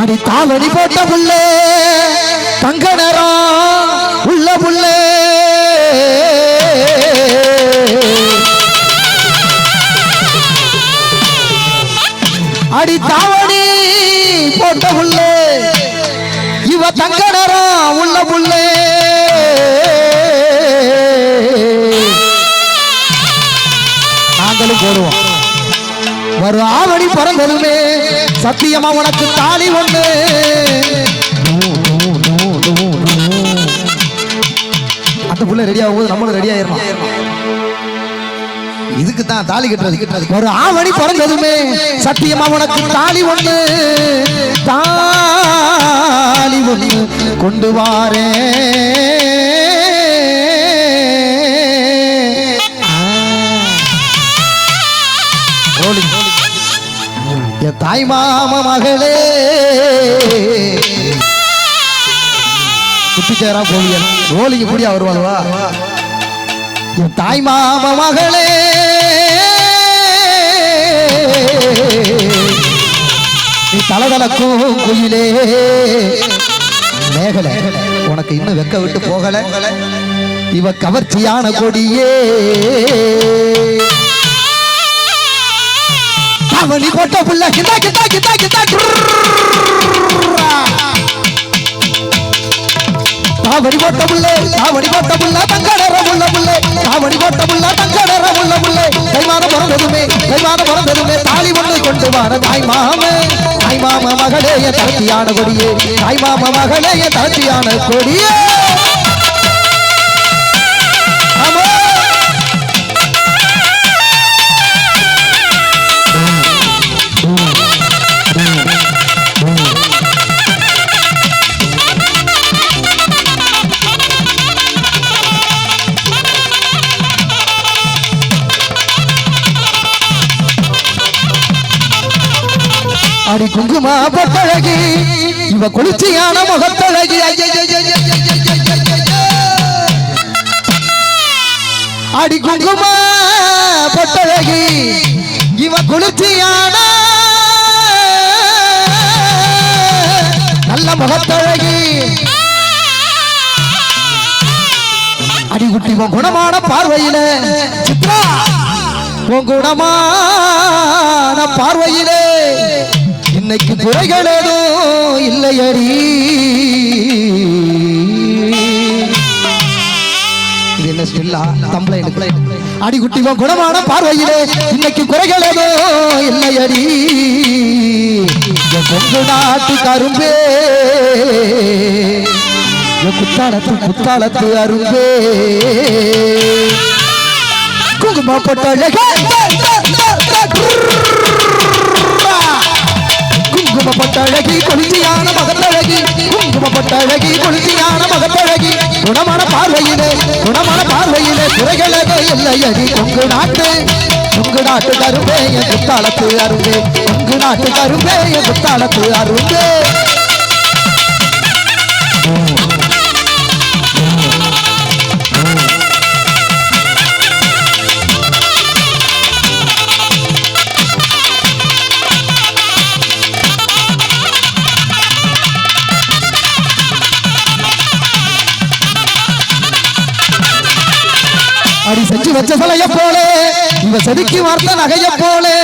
அடி தாவடி போட்ட புள்ளே தங்க நேரம் உள்ள புள்ளே அடி தாவடி போட்ட புள்ளே இவ தங்க நேரம் உள்ள புள்ளே நாங்களும் போடுவோம் ஒரு ஆவடி பிறந்ததுமே சத்தியமா உனக்கு தாலி ஒண்ணு அந்த புள்ள ரெடி ஆகும் போது நம்மளும் ரெடி ஆயிரணும் இதுக்கு தான் தாலி கட்டுறது ஒரு ஆவடி பிறந்ததுமே சத்தியமா உனக்கு தாலி ஒண்ணு தாலி ஒண்ணு கொண்டு வாரேன் என் தாய் மாம மகளே குட்டிச்சேரா போலியல் ஓலிக்கு புடியா வருவாளுவா என் தாய் மாம மகளே நீ தலதலக்கும் குயிலே மேகலை உனக்கு இன்னும் வெக்க விட்டு போகல இவ கவர்ச்சியான கொடியே அவனி போட்ட புள்ள கிட்டா கிட்டா கிட்டா கிட்டா தாவடி போட்ட புள்ளே தாவடி போட்ட புள்ள தங்கடற முள்ள புள்ளே தாவடி போட்ட புள்ள தங்கடற முள்ள புள்ளே கைமான பிறந்ததுமே தாலி ஒன்று கொண்டு வர தாய் மாம மகளே என் தரத்தியான கொடியே தாய் மாம மகளே என் தரத்தியான கொடியே அடி குங்குமா பொட்டழகி இவ குளிர்ச்சியான முகத்தழகி அடி குங்குமா பொட்டழகி இவ குளிர்ச்சியான நல்ல முகத்தழகி அடி குட்டி உன் குணமான பார்வையில சித்ரா உன் குணமான பார்வையிலே இன்னைக்கு குறைகள் ஏதும் இல்லையடி இது என்ன ஸ்டில்லா தம்பளை அடிக்குட்டி குணமான பார்வையிலே இன்னைக்கு குறைகள் ஏதும் இல்லையடி கொங்கு நாட்டு கரும்பே குத்தாலத்து அரும்பே குங்குமப்பட்ட குங்குமப்பட்டழகி கொளுத்தியான மகத்தழகி குங்குமப்பட்டழகி கொளுத்தியான மகத்தழகி குணமான பார்வையிலே குறைகளே இல்லையடி கொங்கு நாட்டு கரும்பே என் குத்தாலத்து அரும்பே கொங்கு நாட்டு கரும்பே என் குத்தாலத்து அரும்பே அடி செஞ்சு வச்ச சலைய போலே இவ செதுக்கி வார்த்த நகைய போலே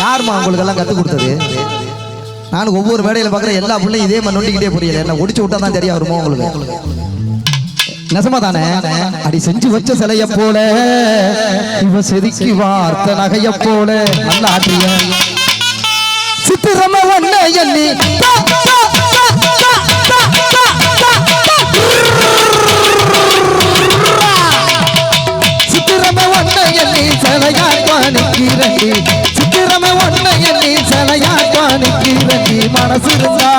யாருமா உங்களுக்கு எல்லாம் கத்து கொடுத்தது நான் ஒவ்வொரு வேலையில பாக்குறேன் எல்லா பிள்ளையும் இதே மாதிரி நொண்டிக்கிட்டே புரியல என்ன ஒடிச்சு விட்டா தான் சரியா வருமோ உங்களுக்கு நெசமா தானே அடி செஞ்சு வச்ச சிலைய போல இவ செதுக்கி வார்த்த நகைய போல நல்ல ஆற்றிய சித்திரம ஒன்ன எண்ணி சித்திரம ஒன்ன எண்ணி சலையாட்வானுக்கு சித்திரம ஒன்ன எண்ணி சலையாட்வானுக்கு மனசு இருந்தா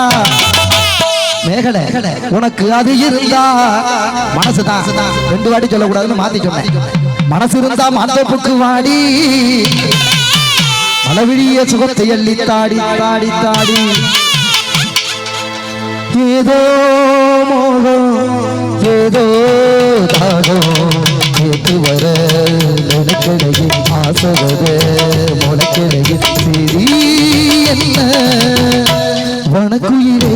மேகலை உனக்கு அது இருந்தா மனசுதான் 2 வாட்டி சொல்லக்கூடாதுன்னு மாத்தி சொன்னேன் மனசு இருந்தா மாந்தப்புக்கு வாடி மலவிழிய சுகத்தை அள்ளி தாடி தாடி தாடி ஏதோ மோகம் ஏதோ தாகம் கேட்டு வர நினைக்கடையே வாசகத முளைக்கிளைய சரி என்ன வனக்குயிலே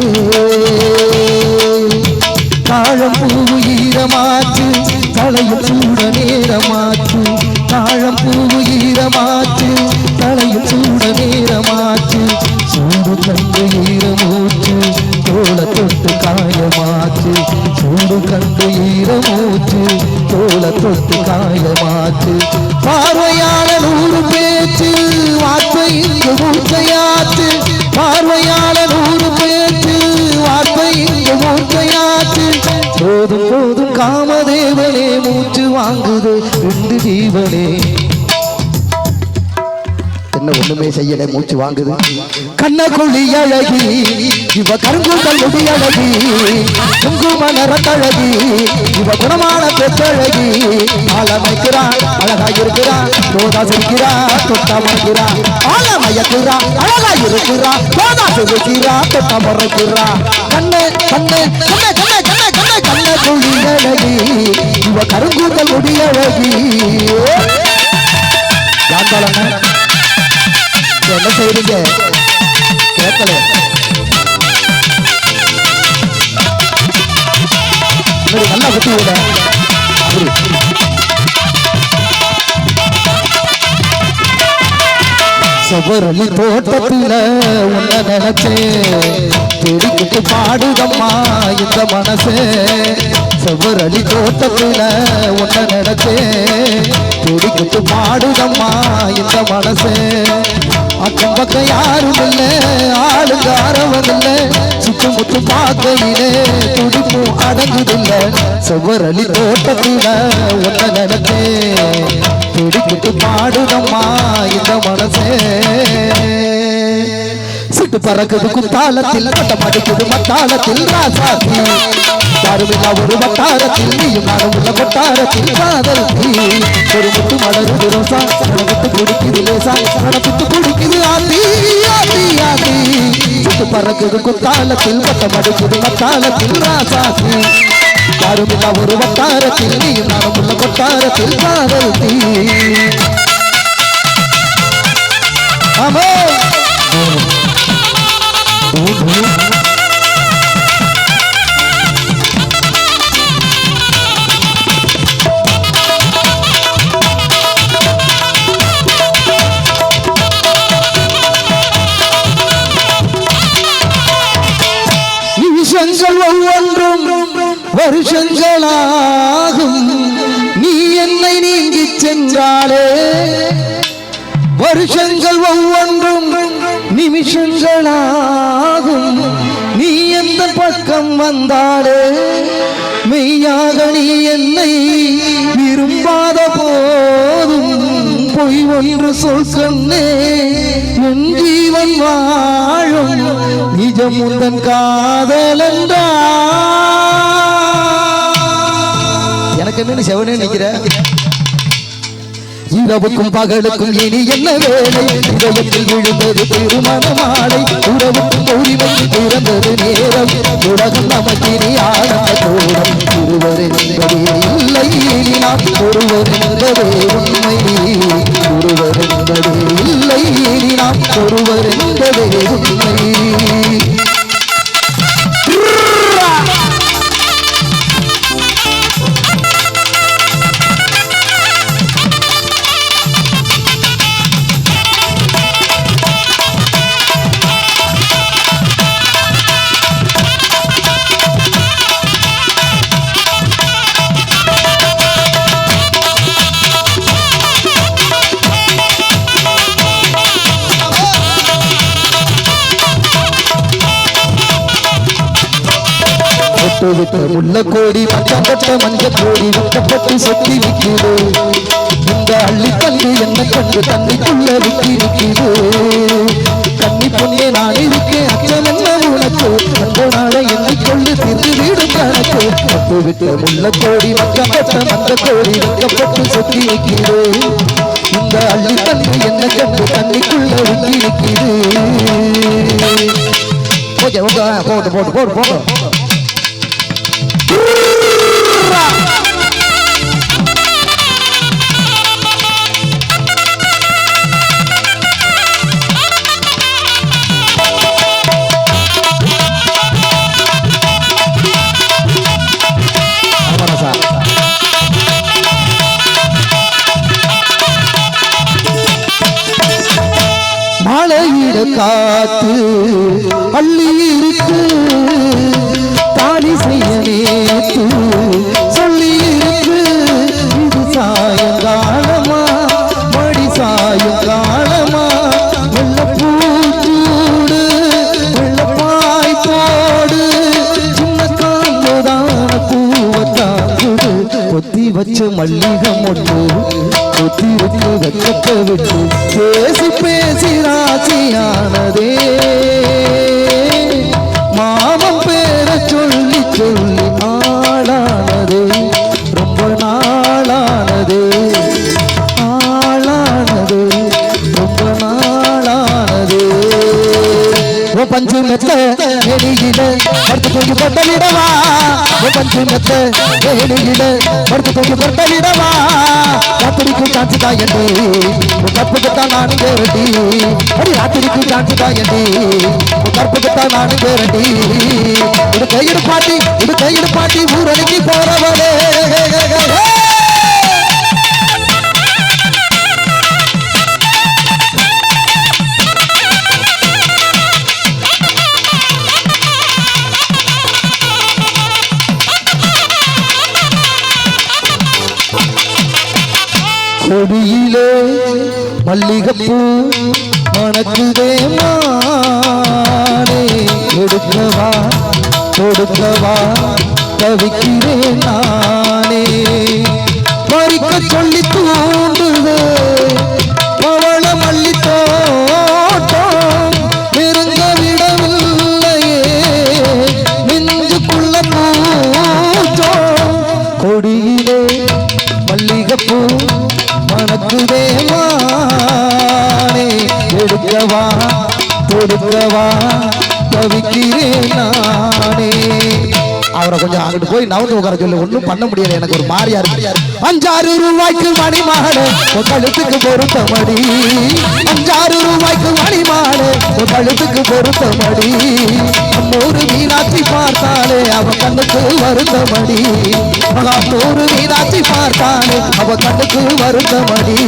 தாழம் பூவு ஈரமாச்சு தலையில் சூட நேரமாச்சு தாழம் பூவு ஈரமாச்சு தலையில் சூட நேரமாச்சு சூடு கண்டு ஈரமூச்சு தோள தொட்டு காயமாச்சு சூடு கண்டு ஈரமூச்சு தோள தொட்டு காயமாச்சு பார்வையாள 100 பேச்சு வார்த்தை இங்கு மூச்சையாச்சு பார்வையாள 100 பேச்சு வார்த்தை இங்கு மூச்சையாச்சு போதும் போதும் காமதேவனே மூச்சு வாங்குது 2 ஜீவனே என்ன ஒண்ணுமே செய்யல மூச்சு வாங்குது கண்ணக்குழி அழகி இவ கருங்குதல் முடி அழகி குங்கும நிறத்தழகி இவ குணமான பெற்றழகி ஆளமைக்கிறா அழகா இருக்கிறா தோதா சிரிக்கிறா தொட்டா மறைக்கிறா ஆளமயக்கிறா அழகா இருக்கிறா தோதா சிரிக்கிறா தொட்டா மறைக்கிறா கண்ணே கண்ணே கண்ணே கண்ணே கண்ணே கண்ணே கண்ணக்குழி அழகி இவ கருங்குதல் முடி அழகி யாந்தாளண்ண என்ன செய்றீங்க கேட்கல நல்லா குத்தி விட சபரலி தோட்டத்துல உன்ன நினைச்சேன் தேடிக்கிட்டு பாடுதம்மா இந்த மனசே சபரலி தோட்டத்துல உன்ன நினைச்சேன் தேடிக்கிட்டு பாடுதம்மா இந்த மனசே அக்கம் பக்கம் யாரும் இல்லை ஆளுங்க ஆரவம் இல்லை சுத்து முத்து பார்க்கையிலே துடிப்பும் அடங்குதில்லை செவ்வரளி தோட்டத்தில ஒன்ன நினைச்சே துடிக்கிட்டு பாடுதம்மா இந்த மனசே சிட்டு பறக்குது குத்தாலத்தில் கட்டம் அடிக்குது மத்தாலத்தில் ராசாத்தி யாருமில்லா ஒரு வட்டாரத்தில் நீயும் நானும் உள்ள கொட்டாரத்தில் காதல் ஒரு முத்து மலருது ரோசா விட்டு குடிக்குது லேசா விட்டு குடிக்குது ஆத்தி ஆத்தி ஆத்தி சிட்டு பறக்குது குத்தாலத்தில் கட்டம் அடிக்குது மத்தாலத்தில் ராசாத்தி யாருமில்லா ஒரு வட்டாரத்தில் நீயும் நானும் உள்ள கொட்டாரத்தில் காதல் ஆமே நிமிஷங்கள் ஒவ்வொன்றும் வருஷங்களாகும் நீ என்னை நீங்கி சென்றாலே வருஷங்கள் ஒவ்வொன்றும் நிமிஷங்களாகும் நீ எந்த பக்கம் வந்தாலே மெய்யாக நீ என்னை விரும்பாத போதும் பொய் ஒன்று சொல் சொன்னே என் ஜீவன் வாழும் நிஜம் உந்தன் காதலன்றா எனக்கு என்ன செவனே நிக்கிற இரவுக்கும் பகலுக்கும் இனி என்ன வேலை இதயத்தில் விழுந்தது திருமண மாலை உறவுக்கும் உரிமைக்கு பிறந்தது நேரம் உலகம் நமக்கினி ஆனந்த கோலம் ஒருவர் என்பதே இல்லை இனி நாம் ஒருவர் என்பதே உண்மை ஒருவர் என்பதே இல்லை இனி நாம் ஒருவர் என்பதே உண்மை முல்ல கோடி மச்சப்பட்ட மஞ்ச கோடி விட்டப்பட்டு சொத்தி விற்குது இந்த அள்ளி கண்டு என்ன கண்டு தண்ணிக்குள்ள விக்கி நிற்குது கண்ணி பொண்ணே நான் இருக்கேன் அச்சம் என்ன உனக்கு அந்த நாளை எண்ணிக்கொண்டு திரு வீடு கணக்கு பட்டு விட்டு முல்ல கோடி மச்சப்பட்ட மஞ்ச கோடி விட்டப்பட்டு சொத்தி விற்குது இந்த அள்ளி கண்டு என்ன கண்டு தண்ணிக்குள்ள விக்கி நிற்குது ஓகே ஓகே போட்டு போட்டு போட்டு போட்டு காத்து அள்ளி இருக்கு தாலி செய்ய நேத்து சொல்லி இருக்கு இது சாயங்காலமா மடி சாயங்காலமா வெள்ள பூச்சூடு வெள்ள பாய் போடு சின்ன காம்புதான பூவத்தாக்குது கொத்தி வச்ச மல்லிகை மொட்டு கொத்தி வச்சு வெச்சத்தை விட்டு பேசி பேசி ராசியானதே மாமன் பேரை சொல்லி சொல்லி ஆளானதே ரொம்ப நாளானதே ஆளானதே ரொம்ப நாளானதே ஓ பஞ்சு மெத்த வெளியிட படுத்து தூக்கி பொட்டலிடவா ஓ பஞ்சு மெத்த வெளியிட படுத்து தூக்கி பொட்டலிடவா ராத்திரிக்கு சாட்சி தாயண்டி உன் கற்புக்குத்தான் நானும் பேரண்டி அடி ராத்திரிக்கு சாட்சி தாயண்டி உன் கற்புக்குத்தான் நானும் பேரண்டி இது கையிடு பாட்டி ஊரடங்கி போறவளே கொடியிலே மல்லிகைப்பூ மணக்குதே மானே எடுக்கவா கொடுக்கவா தவிக்கிறேன் நானே பறிக்க சொல்லி தூண்டுது பவள மல்லி தோட்டம் நெருங்க விடவில்லையே நெஞ்சுக்குள்ள பூச்சோம் கொடியிலே மல்லிகைப்பூ மணக்குதே மானே எடுக்கவா கொடுக்கவா தவிக்கிறேன் நானே அவரை கொஞ்சம் அங்கிட்டு போய் நவந்து உட்கார சொல்லி ஒன்றும் பண்ண முடியல எனக்கு ஒரு மாறியா இருக்கு 5-6 ரூபாய்க்கு மணி மாடு கழுத்துக்கு பொருத்த மடி 5-6 ரூபாய்க்கு மணி மாடு கழுத்துக்கு பொருத்த மடி நூறு மீனாட்சி பார்த்தாலே அவ கண்ணுக்கு வருத்த மடி 100 மீனாட்சி பார்த்தாலே அவ கண்ணுக்கு வருத்த மடி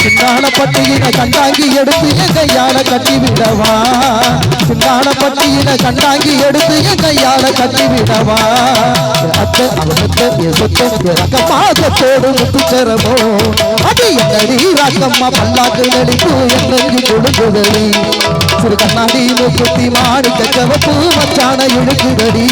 சின்னால பட்டியின கண்டாங்கி எடுத்து என் கையால கட்டி விடவா சின்னால பட்டியின கண்டாங்கி எடுத்து என் கையால கட்டி விடவா அத்தை அவனுக்கு சொத்தை ரகமாகத்தோடு முத்துச்சரமோ அது என்னடி ராக்கம்மா பல்லாக்கு நடிப்பு என்னங்கி கொடுக்குதடி சிறு கண்ணாடியில குத்தி மாணிக்க கவப்பு மச்சான இழுக்குதடி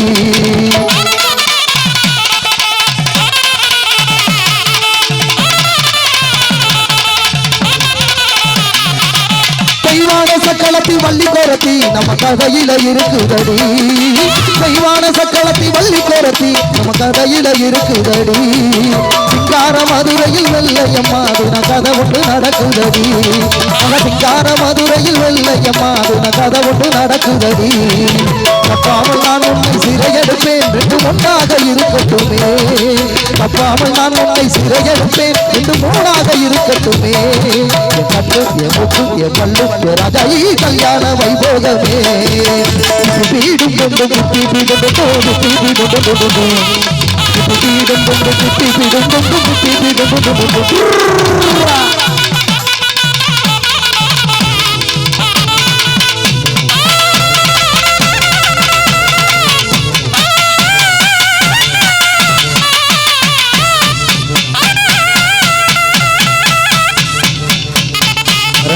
தெய்வான சக்களத்தி வள்ளி கோரத்தி நம்ம கதையில இருக்குதடி தெய்வான சக்களத்தி வள்ளி கோரத்தி நம்ம கதையில இருக்குதடி சிங்கார மதுரையில் வெள்ளையம்மா தின கதை ஒன்று நடக்குதடி சிங்கார மதுரையில் வெள்ளையம்மா தின கதை ஒன்று நடக்குதடி தப்பாமல் நான் உன்னை சிறையெடுப்பேன் ரெண்டு ஒன்றாக இருக்கட்டுமே தப்பாமல் நான் உன்னை சிறையெடுப்பேன் ரெண்டு மூணாக இருக்கட்டுமே என் கண்ணு என் முத்து என் பல்லு ராஜா கல்யாண வைபோகமே வீடும் கொண்டு குட்டி வீடும் தோடு வீடும் கொண்டு குட்டி வீடும் கொண்டு குட்டி வீடும் கொண்டு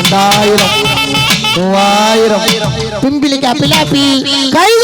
$2000 $3000 பிம்பிலிக்கா பிலாப்பி கை